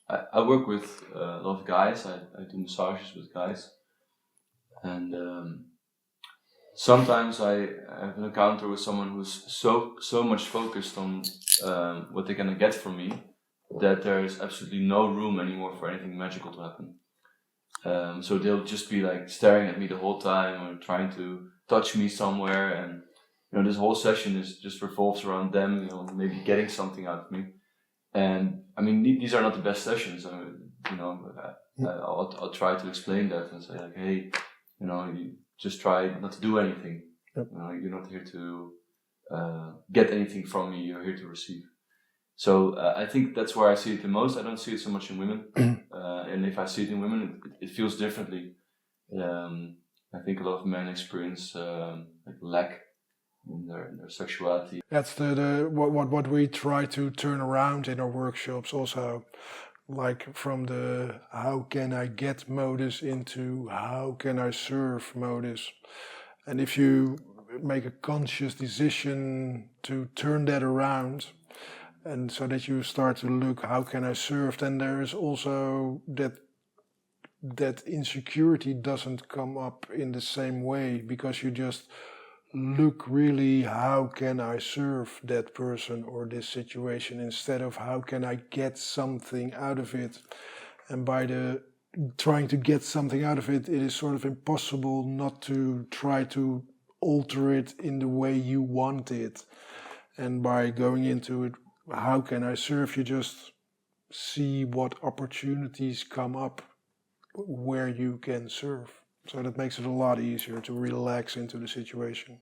I work with a lot of guys. I do massages with guys, and sometimes I have an encounter with someone who's so much focused on what they're gonna get from me that there is absolutely no room anymore for anything magical to happen. So they'll just be like staring at me the whole time or trying to touch me somewhere, and this whole session is just revolves around them, maybe getting something out of me. And I mean, these are not the best sessions. I'll try to explain that and say like, hey, you just try not to do anything. Yep. You're not here to get anything from me. You're here to receive. So I think that's where I see it the most. I don't see it so much in women, and if I see it in women, it feels differently. I think a lot of men experience like lack in their sexuality. That's the what we try to turn around in our workshops also, like from the how can I get modus into how can I serve modus. And if you make a conscious decision to turn that around, and so that you start to look how can I serve, then there is also that insecurity doesn't come up in the same way, because you just look really how can I serve that person or this situation, instead of how can I get something out of it. And by the trying to get something out of it, it is sort of impossible not to try to alter it in the way you want it. And by going into it, how can I serve, you just see what opportunities come up where you can serve. So that makes it a lot easier to relax into the situation.